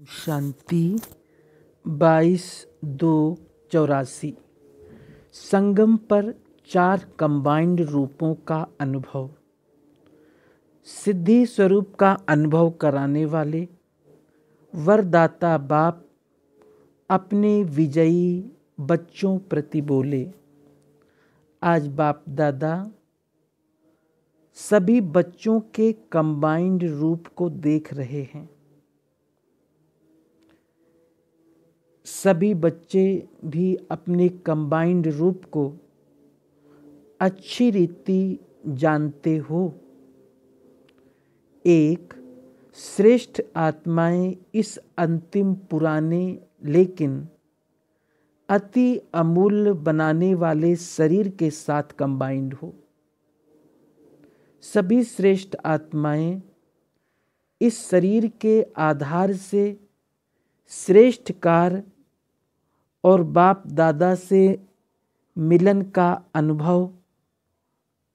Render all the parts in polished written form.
शांति 22/2/84। संगम पर 4 कंबाइंड रूपों का अनुभव। सिद्धि स्वरूप का अनुभव कराने वाले वरदाता बाप अपने विजयी बच्चों प्रति बोले। आज बाप दादा सभी बच्चों के कंबाइंड रूप को देख रहे हैं। सभी बच्चे भी अपने कंबाइंड रूप को अच्छी रीति जानते हो। एक श्रेष्ठ आत्माएं इस अंतिम पुराने लेकिन अति अमूल्य बनाने वाले शरीर के साथ कंबाइंड हो। सभी श्रेष्ठ आत्माएं इस शरीर के आधार से श्रेष्ठ कार्य और बाप दादा से मिलन का अनुभव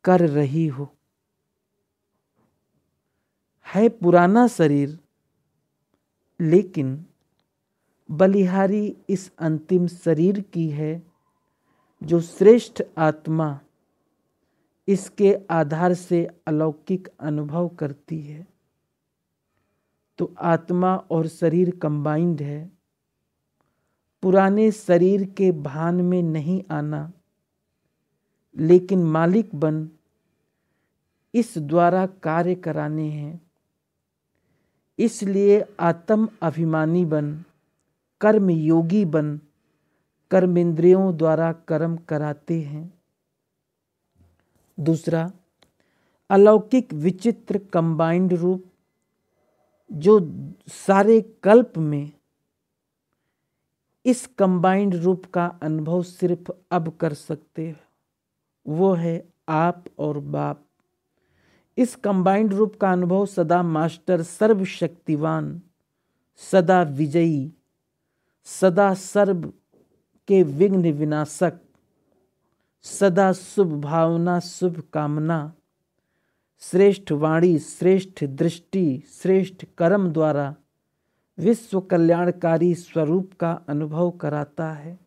कर रही हो। है पुराना शरीर, लेकिन बलिहारी इस अंतिम शरीर की है जो श्रेष्ठ आत्मा इसके आधार से अलौकिक अनुभव करती है। तो आत्मा और शरीर कंबाइंड है। पुराने शरीर के भान में नहीं आना, लेकिन मालिक बन इस द्वारा कार्य कराने हैं। इसलिए आत्म अभिमानी बन, कर्म योगी बन, कर्मेंद्रियों द्वारा कर्म कराते हैं। दूसरा, अलौकिक विचित्र कंबाइंड रूप जो सारे कल्प में इस कंबाइंड रूप का अनुभव सिर्फ अब कर सकते हैं, वो है आप और बाप। इस कंबाइंड रूप का अनुभव सदा मास्टर, सर्वशक्तिवान, सदा विजयी, सदा सर्व के विघ्न विनाशक, सदा शुभ भावना, शुभ कामना, श्रेष्ठ वाणी, श्रेष्ठ दृष्टि, श्रेष्ठ कर्म द्वारा विश्व कल्याणकारी स्वरूप का अनुभव कराता है।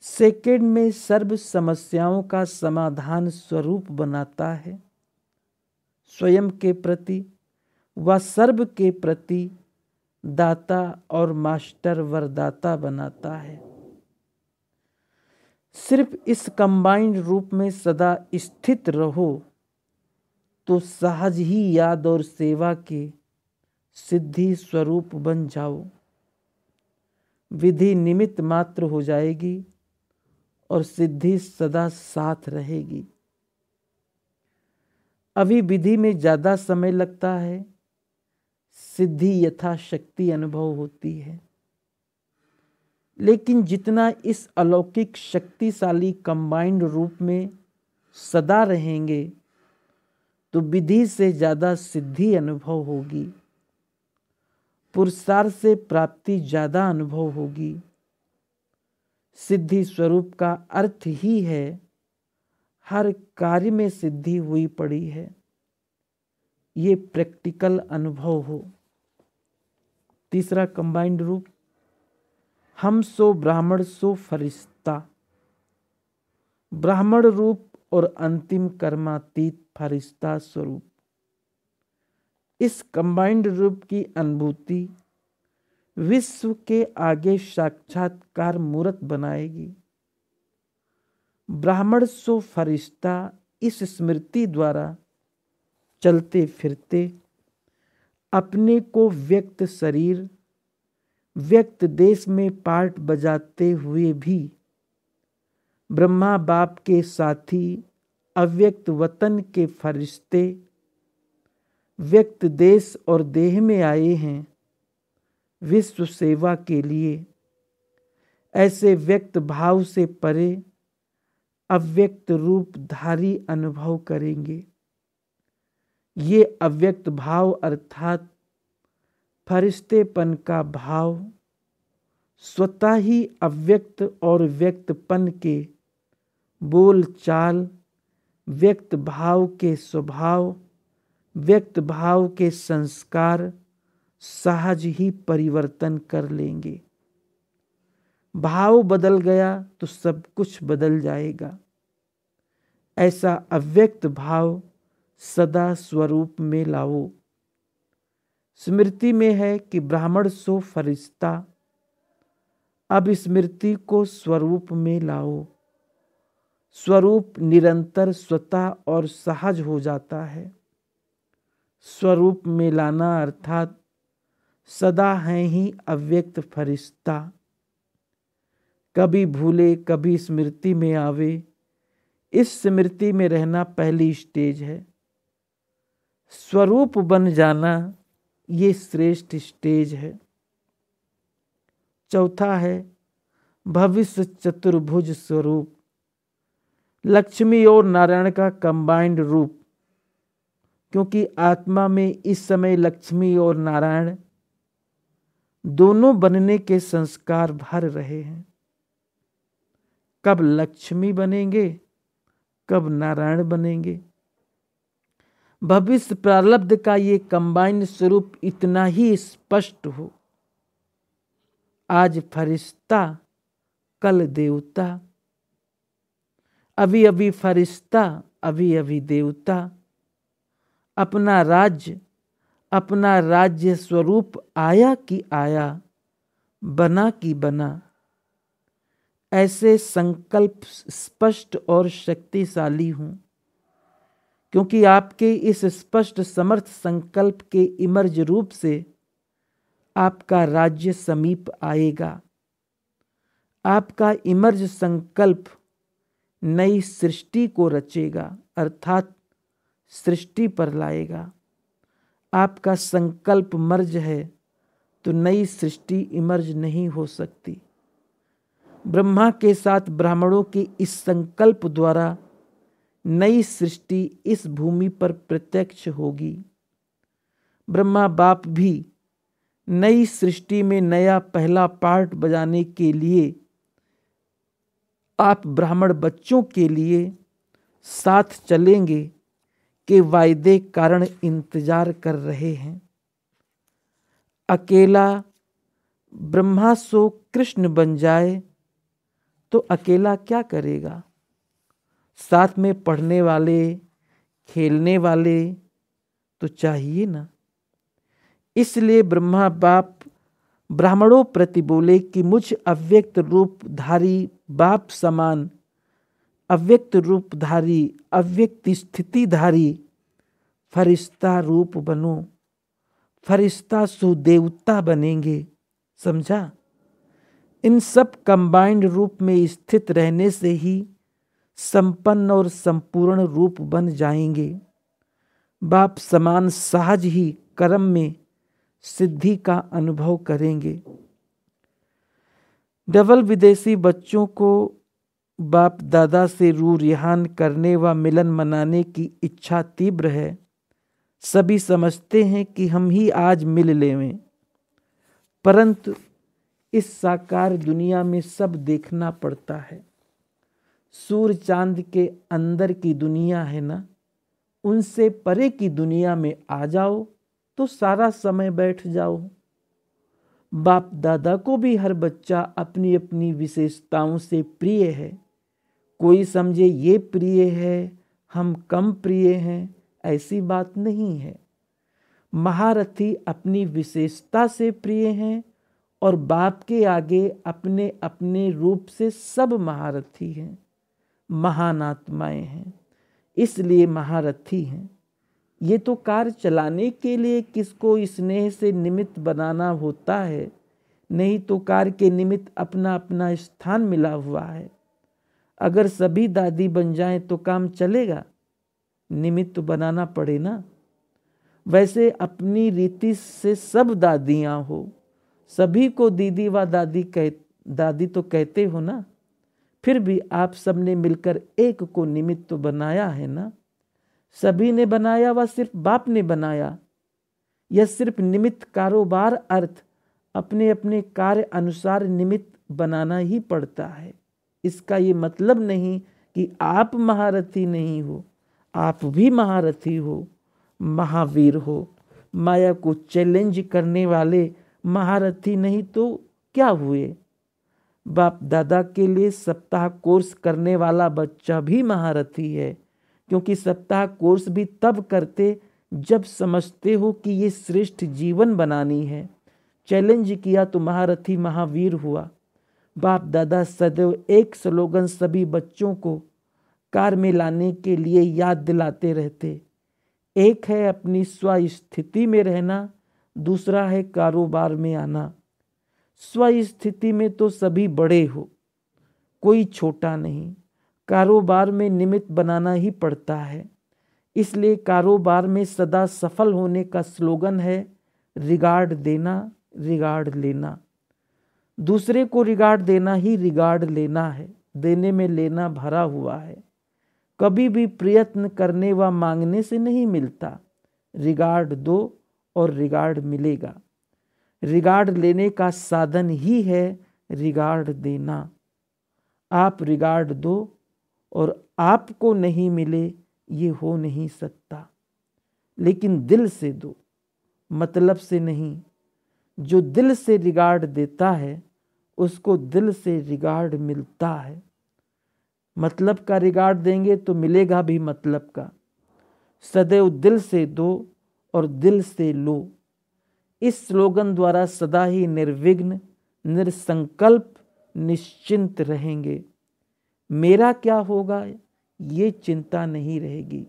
सेकंड में सर्व समस्याओं का समाधान स्वरूप बनाता है। स्वयं के प्रति व सर्व के प्रति दाता और मास्टर वरदाता बनाता है। सिर्फ इस कंबाइंड रूप में सदा स्थित रहो तो सहज ही याद और सेवा के सिद्धि स्वरूप बन जाओ। विधि निमित्त मात्र हो जाएगी और सिद्धि सदा साथ रहेगी। अभी विधि में ज़्यादा समय लगता है, सिद्धि यथाशक्ति अनुभव होती है। लेकिन जितना इस अलौकिक शक्तिशाली कंबाइंड रूप में सदा रहेंगे तो विधि से ज़्यादा सिद्धि अनुभव होगी। पुरुषार्थ से प्राप्ति ज़्यादा अनुभव होगी। सिद्धि स्वरूप का अर्थ ही है हर कार्य में सिद्धि हुई पड़ी है। ये प्रैक्टिकल अनुभव हो। तीसरा कंबाइंड रूप, हम सो ब्राह्मण सो फरिश्ता। ब्राह्मण रूप और अंतिम कर्मातीत फरिश्ता स्वरूप। इस कंबाइंड रूप की अनुभूति विश्व के आगे साक्षात्कार मूर्त बनाएगी। ब्राह्मण सो फरिश्ता इस स्मृति द्वारा चलते फिरते अपने को व्यक्त शरीर, व्यक्त देश में पार्ट बजाते हुए भी ब्रह्मा बाप के साथी, अव्यक्त वतन के फरिश्ते व्यक्त देश और देह में आए हैं विश्व सेवा के लिए। ऐसे व्यक्त भाव से परे अव्यक्त रूप धारी अनुभव करेंगे। ये अव्यक्त भाव अर्थात फरिश्तेपन का भाव स्वतः ही अव्यक्त और व्यक्तपन के बोल चाल, व्यक्त भाव के स्वभाव, व्यक्त भाव के संस्कार, सहज ही परिवर्तन कर लेंगे। भाव बदल गया तो सब कुछ बदल जाएगा। ऐसा अव्यक्त भाव सदा स्वरूप में लाओ। स्मृति में है कि ब्राह्मण सो फरिश्ता, अब स्मृति को स्वरूप में लाओ। स्वरूप निरंतर स्वतः और सहज हो जाता है। स्वरूप में लाना अर्थात सदा है ही अव्यक्त फरिश्ता। कभी भूले कभी स्मृति में आवे, इस स्मृति में रहना पहली स्टेज है। स्वरूप बन जाना ये श्रेष्ठ स्टेज है। चौथा है भविष्य चतुर्भुज स्वरूप, लक्ष्मी और नारायण का कंबाइंड रूप। क्योंकि आत्मा में इस समय लक्ष्मी और नारायण दोनों बनने के संस्कार भर रहे हैं। कब लक्ष्मी बनेंगे, कब नारायण बनेंगे। भविष्य प्रारब्ध का ये कंबाइंड स्वरूप इतना ही स्पष्ट हो। आज फरिश्ता, कल देवता, अभी अभी फरिश्ता, अभी अभी देवता। अपना राज्य स्वरूप आया कि आया, बना कि बना। ऐसे संकल्प स्पष्ट और शक्तिशाली हूं, क्योंकि आपके इस स्पष्ट समर्थ संकल्प के इमर्ज रूप से आपका राज्य समीप आएगा। आपका इमर्ज संकल्प नई सृष्टि को रचेगा, अर्थात सृष्टि पर लाएगा। आपका संकल्प मर्ज है तो नई सृष्टि इमर्ज नहीं हो सकती। ब्रह्मा के साथ ब्राह्मणों के इस संकल्प द्वारा नई सृष्टि इस भूमि पर प्रत्यक्ष होगी। ब्रह्मा बाप भी नई सृष्टि में नया पहला पार्ट बजाने के लिए आप ब्राह्मण बच्चों के लिए साथ चलेंगे के वायदे कारण इंतजार कर रहे हैं। अकेला ब्रह्मा सो कृष्ण बन जाए तो अकेला क्या करेगा। साथ में पढ़ने वाले, खेलने वाले तो चाहिए ना। इसलिए ब्रह्मा बाप ब्राह्मणों प्रति बोले कि मुझ अव्यक्त रूपधारी बाप समान अव्यक्त रूपधारी, अव्यक्त स्थितिधारी फरिश्ता रूप बनो। फरिश्ता सो देवता बनेंगे, समझा। इन सब कंबाइंड रूप में स्थित रहने से ही संपन्न और संपूर्ण रूप बन जाएंगे। बाप समान सहज ही कर्म में सिद्धि का अनुभव करेंगे। डबल विदेशी बच्चों को बाप दादा से रूह रिहान करने व मिलन मनाने की इच्छा तीव्र है। सभी समझते हैं कि हम ही आज मिल लेवें, परंतु इस साकार दुनिया में सब देखना पड़ता है। सूर्य चांद के अंदर की दुनिया है ना, उनसे परे की दुनिया में आ जाओ तो सारा समय बैठ जाओ। बाप दादा को भी हर बच्चा अपनी अपनी विशेषताओं से प्रिय है। कोई समझे ये प्रिय है, हम कम प्रिय हैं, ऐसी बात नहीं है। महारथी अपनी विशेषता से प्रिय हैं और बाप के आगे अपने अपने रूप से सब महारथी हैं, महान आत्माएं हैं, इसलिए महारथी हैं। ये तो कार चलाने के लिए किसको स्नेह से निमित्त बनाना होता है, नहीं तो कार के निमित्त अपना अपना स्थान मिला हुआ है। अगर सभी दादी बन जाएं तो काम चलेगा, निमित्त तो बनाना पड़े ना। वैसे अपनी रीति से सब दादियां हो, सभी को दीदी व दादी तो कहते हो ना, फिर भी आप सबने मिलकर एक को निमित्त तो बनाया है ना। सभी ने बनाया व सिर्फ बाप ने बनाया। यह सिर्फ निमित्त कारोबार अर्थ अपने अपने कार्य अनुसार निमित्त बनाना ही पड़ता है। इसका ये मतलब नहीं कि आप महारथी नहीं हो, आप भी महारथी हो, महावीर हो, माया को चैलेंज करने वाले महारथी नहीं तो क्या हुए। बाप दादा के लिए सप्ताह कोर्स करने वाला बच्चा भी महारथी है, क्योंकि सप्ताह कोर्स भी तब करते जब समझते हो कि ये श्रेष्ठ जीवन बनानी है। चैलेंज किया तो महारथी महावीर हुआ। बाप दादा सदैव एक स्लोगन सभी बच्चों को कार में लाने के लिए याद दिलाते रहते। एक है अपनी स्वस्थिति में रहना, दूसरा है कारोबार में आना। स्वस्थिति में तो सभी बड़े हो, कोई छोटा नहीं। कारोबार में निमित्त बनाना ही पड़ता है, इसलिए कारोबार में सदा सफल होने का स्लोगन है रिगार्ड देना, रिगार्ड लेना। दूसरे को रिगार्ड देना ही रिगार्ड लेना है। देने में लेना भरा हुआ है। कभी भी प्रयत्न करने व मांगने से नहीं मिलता। रिगार्ड दो और रिगार्ड मिलेगा। रिगार्ड लेने का साधन ही है रिगार्ड देना। आप रिगार्ड दो और आपको नहीं मिले, ये हो नहीं सकता। लेकिन दिल से दो, मतलब से नहीं। जो दिल से रिगार्ड देता है उसको दिल से रिगार्ड मिलता है। मतलब का रिगार्ड देंगे तो मिलेगा भी मतलब का। सदैव दिल से दो और दिल से लो। इस स्लोगन द्वारा सदा ही निर्विघ्न, निरसंकल्प, निश्चिंत रहेंगे। मेरा क्या होगा ये चिंता नहीं रहेगी।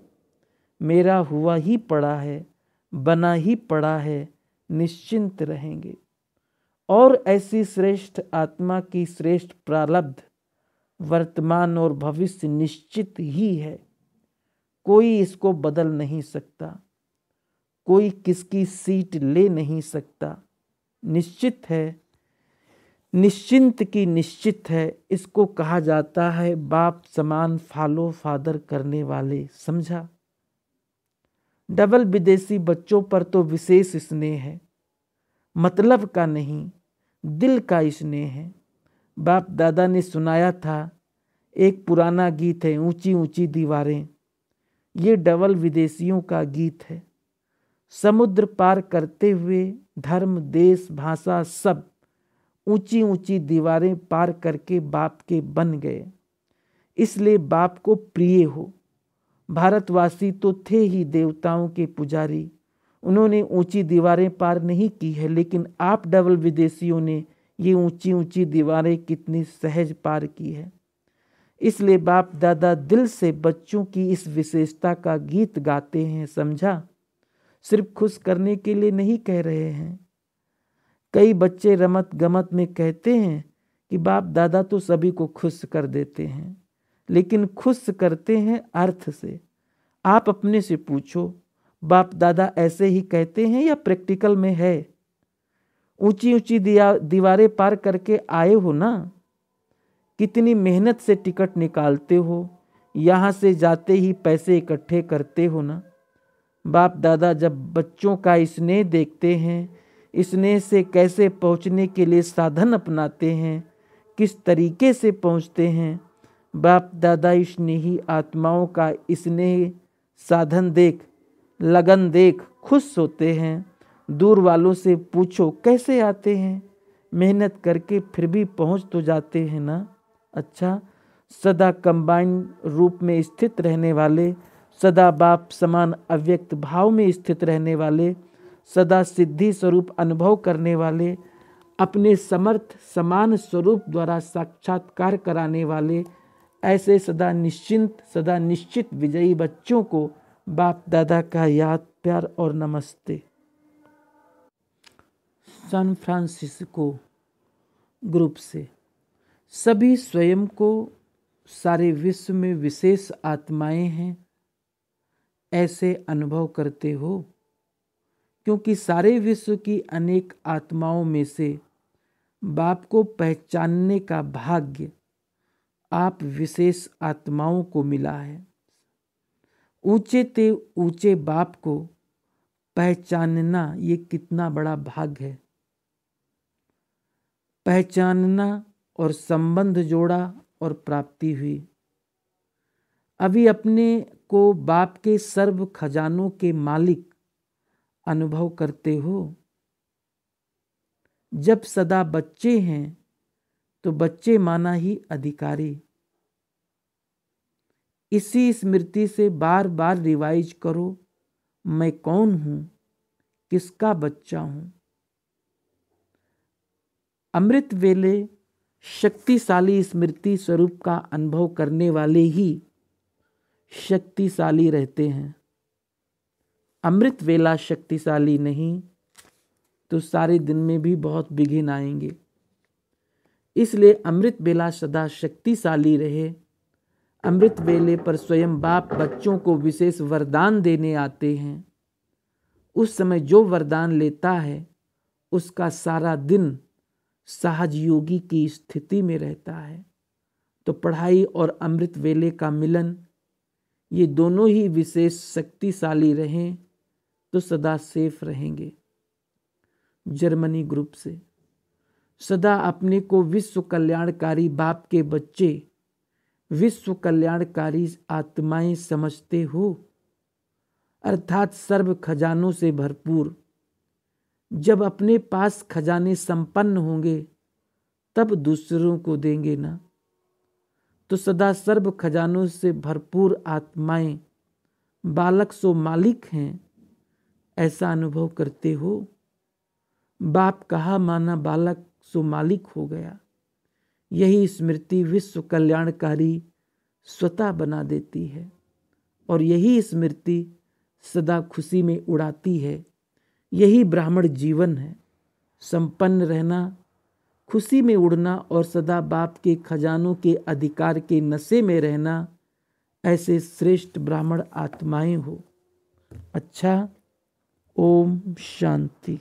मेरा हुआ ही पड़ा है, बना ही पड़ा है, निश्चिंत रहेंगे। और ऐसी श्रेष्ठ आत्मा की श्रेष्ठ प्रारब्ध वर्तमान और भविष्य निश्चित ही है। कोई इसको बदल नहीं सकता, कोई किसकी सीट ले नहीं सकता। निश्चित है, निश्चिंत की निश्चित है। इसको कहा जाता है बाप समान फॉलो फादर करने वाले। समझा। डबल विदेशी बच्चों पर तो विशेष स्नेह है, मतलब का नहीं, दिल का स्नेह है। बाप दादा ने सुनाया था, एक पुराना गीत है, ऊंची ऊंची दीवारें। ये डबल विदेशियों का गीत है। समुद्र पार करते हुए धर्म, देश, भाषा सब ऊंची ऊंची दीवारें पार करके बाप के बन गए, इसलिए बाप को प्रिय हो। भारतवासी तो थे ही देवताओं के पुजारी, उन्होंने ऊंची दीवारें पार नहीं की है, लेकिन आप डबल विदेशियों ने ये ऊंची ऊंची दीवारें कितनी सहज पार की है। इसलिए बाप दादा दिल से बच्चों की इस विशेषता का गीत गाते हैं। समझा। सिर्फ खुश करने के लिए नहीं कह रहे हैं। कई बच्चे रमत गमत में कहते हैं कि बाप दादा तो सभी को खुश कर देते हैं, लेकिन खुश करते हैं अर्थ से। आप अपने से पूछो, बाप दादा ऐसे ही कहते हैं या प्रैक्टिकल में है? ऊंची ऊंची दीवारें पार करके आए हो ना, कितनी मेहनत से टिकट निकालते हो, यहाँ से जाते ही पैसे इकट्ठे करते हो ना। बाप दादा जब बच्चों का स्नेह देखते हैं, स्नेह से कैसे पहुँचने के लिए साधन अपनाते हैं, किस तरीके से पहुँचते हैं, बाप दादा स्नेही आत्माओं का स्नेह साधन देख, लगन देख खुश होते हैं। दूर वालों से पूछो कैसे आते हैं, मेहनत करके फिर भी पहुँच तो जाते हैं ना। अच्छा, सदा कंबाइंड रूप में स्थित रहने वाले, सदा बाप समान अव्यक्त भाव में स्थित रहने वाले, सदा सिद्धि स्वरूप अनुभव करने वाले, अपने समर्थ समान स्वरूप द्वारा साक्षात्कार कराने वाले, ऐसे सदा निश्चिंत, सदा निश्चित विजयी बच्चों को बाप दादा का याद, प्यार और नमस्ते। सैन फ्रांसिस्को ग्रुप से सभी स्वयं को सारे विश्व में विशेष आत्माएं हैं ऐसे अनुभव करते हो, क्योंकि सारे विश्व की अनेक आत्माओं में से बाप को पहचानने का भाग्य आप विशेष आत्माओं को मिला है। ऊंचे ते ऊंचे बाप को पहचानना ये कितना बड़ा भाग्य है। पहचानना और संबंध जोड़ा और प्राप्ति हुई। अभी अपने को बाप के सर्व खजानों के मालिक, अनुभव करते हो। जब सदा बच्चे हैं तो बच्चे माना ही अधिकारी। इसी स्मृति से बार बार रिवाइज करो, मैं कौन हूं, किसका बच्चा हूं। अमृत वेले शक्तिशाली स्मृति स्वरूप का अनुभव करने वाले ही शक्तिशाली रहते हैं। अमृत वेला शक्तिशाली नहीं तो सारे दिन में भी बहुत विघ्न आएंगे। इसलिए अमृत वेला सदा शक्तिशाली रहे। अमृत वेले पर स्वयं बाप बच्चों को विशेष वरदान देने आते हैं। उस समय जो वरदान लेता है उसका सारा दिन सहज योगी की स्थिति में रहता है। तो पढ़ाई और अमृत वेले का मिलन, ये दोनों ही विशेष शक्तिशाली रहें तो सदा सेफ रहेंगे। जर्मनी ग्रुप से सदा अपने को विश्व कल्याणकारी बाप के बच्चे, विश्व कल्याणकारी आत्माएं समझते हो, अर्थात सर्व खजानों से भरपूर। जब अपने पास खजाने संपन्न होंगे तब दूसरों को देंगे ना। तो सदा सर्व खजानों से भरपूर आत्माएं बालक सो मालिक हैं, ऐसा अनुभव करते हो। बाप कहा माना बालक सो मालिक हो गया। यही स्मृति विश्व कल्याणकारी स्वतः बना देती है और यही स्मृति सदा खुशी में उड़ाती है। यही ब्राह्मण जीवन है, संपन्न रहना, खुशी में उड़ना और सदा बाप के खजानों के अधिकार के नशे में रहना। ऐसे श्रेष्ठ ब्राह्मण आत्माएं हो। अच्छा, ओम शांति।